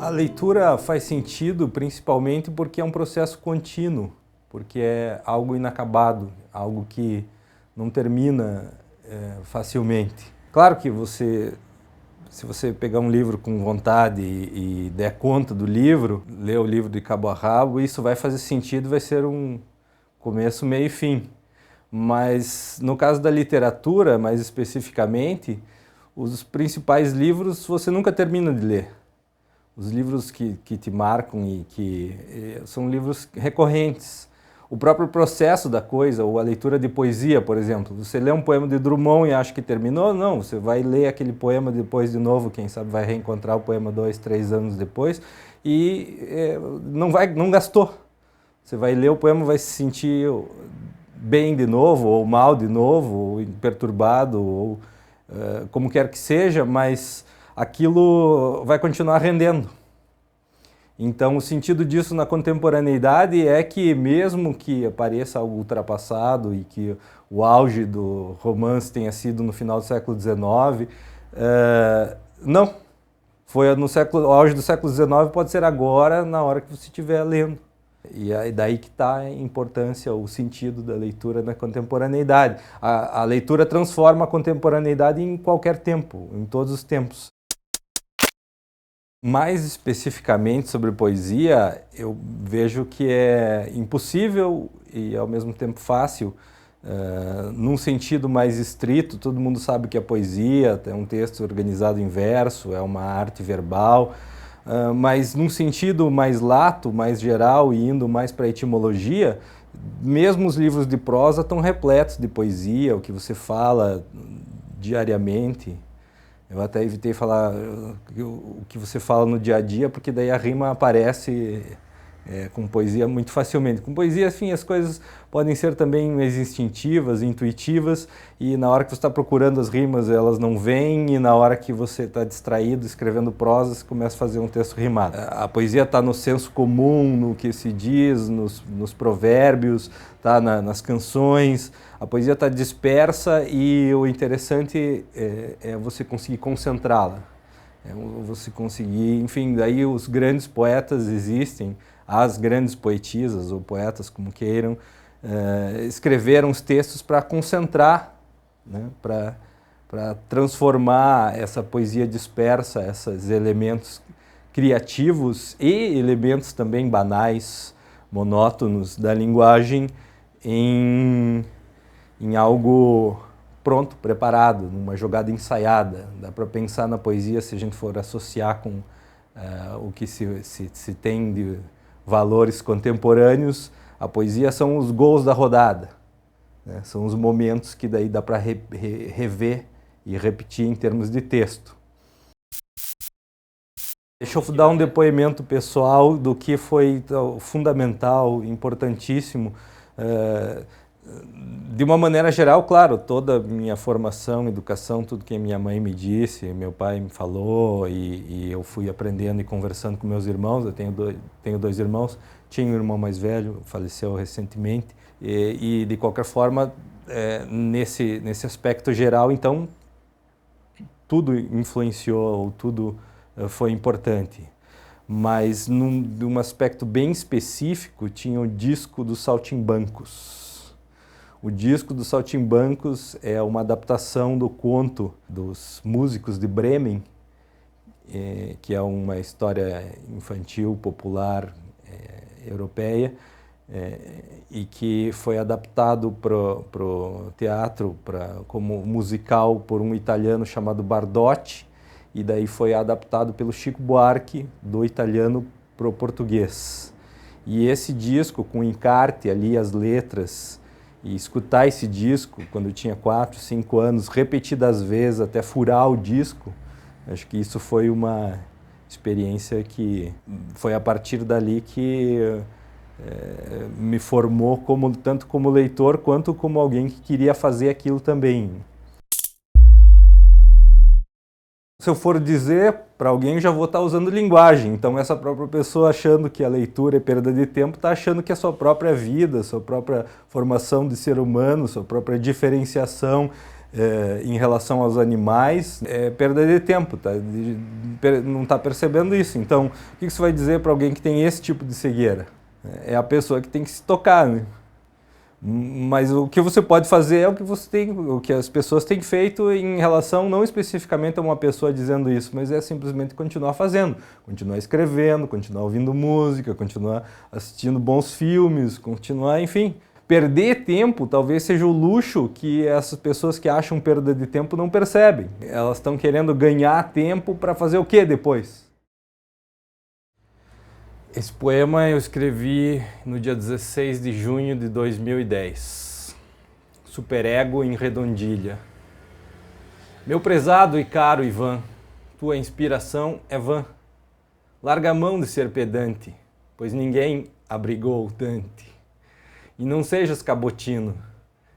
A leitura faz sentido principalmente porque é um processo contínuo, porque é algo inacabado, algo que não termina facilmente. Claro que se você pegar um livro com vontade e der conta do livro, ler o livro de cabo a rabo, isso vai fazer sentido, vai ser um começo, meio e fim. Mas no caso da literatura, mais especificamente, os principais livros você nunca termina de ler. Os livros que te marcam e que são livros recorrentes. O próprio processo da coisa, ou a leitura de poesia, por exemplo. Você lê um poema de Drummond e acha que terminou? Não, você vai ler aquele poema depois de novo, quem sabe vai reencontrar o poema 2, 3 anos depois e não gastou. Você vai ler o poema, vai se sentir bem de novo, ou mal de novo, ou perturbado, ou como quer que seja, mas aquilo vai continuar rendendo. Então, o sentido disso na contemporaneidade é que, mesmo que pareça algo ultrapassado e que o auge do romance tenha sido no final do século XIX, não. Foi no o auge do século XIX pode ser agora, na hora que você estiver lendo. E é daí que está a importância, o sentido da leitura na contemporaneidade. A leitura transforma a contemporaneidade em qualquer tempo, em todos os tempos. Mais especificamente sobre poesia, eu vejo que é impossível e ao mesmo tempo fácil, num sentido mais estrito. Todo mundo sabe que a poesia é um texto organizado em verso, é uma arte verbal, mas num sentido mais lato, mais geral e indo mais para a etimologia, mesmo os livros de prosa estão repletos de poesia, o que você fala diariamente. Eu até evitei falar o que você fala no dia a dia, porque daí a rima aparece com poesia muito facilmente. Com poesia, assim, as coisas podem ser também mais instintivas, intuitivas, e na hora que você está procurando as rimas, elas não vêm, e na hora que você está distraído, escrevendo prosa, você começa a fazer um texto rimado. A poesia está no senso comum, no que se diz, nos provérbios, tá nas canções. A poesia está dispersa e o interessante é você conseguir concentrá-la. Você conseguir, enfim, daí os grandes poetas existem, as grandes poetisas ou poetas, como queiram, escreveram os textos para concentrar, né, para transformar essa poesia dispersa, esses elementos criativos e elementos também banais, monótonos da linguagem, em algo pronto, preparado, numa jogada ensaiada. Dá para pensar na poesia, se a gente for associar com o que se tem de valores contemporâneos, a poesia são os gols da rodada, né? São os momentos que daí dá para rever e repetir em termos de texto. Deixa eu dar um depoimento pessoal do que foi fundamental, importantíssimo. De uma maneira geral, claro, toda a minha formação, educação, tudo que minha mãe me disse, meu pai me falou e eu fui aprendendo e conversando com meus irmãos. Eu tenho dois irmãos, tinha um irmão mais velho, faleceu recentemente, e de qualquer forma, nesse aspecto geral, então, tudo influenciou, tudo foi importante. Mas de um aspecto bem específico, tinha o disco dos Saltimbancos. O disco dos Saltimbancos é uma adaptação do conto dos Músicos de Bremen, que é uma história infantil, popular, europeia, e que foi adaptado para o teatro como musical por um italiano chamado Bardotti, e daí foi adaptado pelo Chico Buarque, do italiano para o português. E esse disco, com encarte ali, as letras, e escutar esse disco quando eu tinha 4, 5 anos, repetidas vezes até furar o disco, acho que isso foi uma experiência que foi a partir dali que me formou tanto como leitor quanto como alguém que queria fazer aquilo também. Se eu for dizer para alguém, já vou estar usando linguagem. Então, essa própria pessoa, achando que a leitura é perda de tempo, está achando que a sua própria vida, sua própria formação de ser humano, sua própria diferenciação em relação aos animais, é perda de tempo, tá? Não está percebendo isso. Então, o que você vai dizer para alguém que tem esse tipo de cegueira? É a pessoa que tem que se tocar, né? Mas o que você pode fazer é o que as pessoas têm feito em relação não especificamente a uma pessoa dizendo isso, mas é simplesmente continuar fazendo, continuar escrevendo, continuar ouvindo música, continuar assistindo bons filmes, continuar, enfim. Perder tempo talvez seja o luxo que essas pessoas que acham perda de tempo não percebem. Elas estão querendo ganhar tempo para fazer o que depois? Esse poema eu escrevi no dia 16 de junho de 2010. Superego em Redondilha. Meu prezado e caro Ivan, tua inspiração é vã. Larga a mão de ser pedante, pois ninguém abrigou Dante. E não sejas cabotino,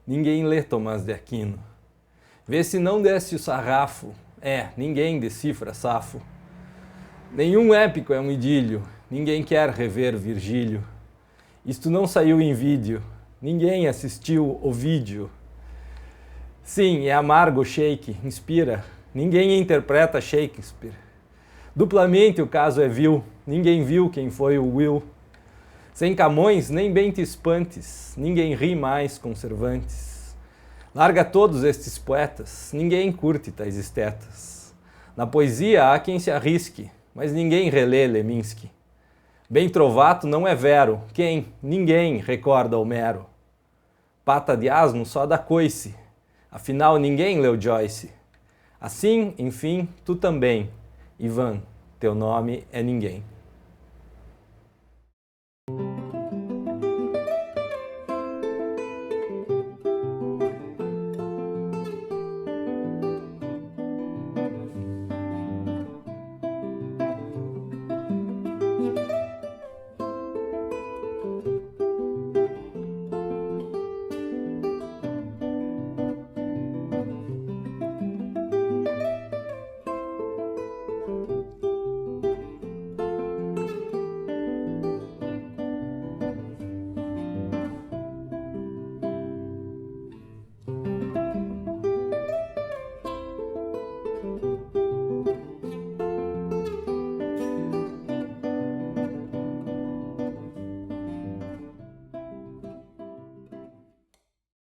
ninguém lê Tomás de Aquino. Vê se não desce o sarrafo, ninguém decifra Safo. Nenhum épico é um idílio, ninguém quer rever Virgílio. Isto não saiu em vídeo, ninguém assistiu o vídeo. Sim, é amargo o shake, inspira, ninguém interpreta Shakespeare. Duplamente o caso é vil, ninguém viu quem foi o Will. Sem Camões, nem bem te espantes, ninguém ri mais com Cervantes. Larga todos estes poetas, ninguém curte tais estetas. Na poesia há quem se arrisque, mas ninguém relê Leminski. Bem trovato não é vero, quem? Ninguém recorda Homero. Pata de asno só dá coice, afinal ninguém leu Joyce. Assim, enfim, tu também, Ivan, teu nome é ninguém.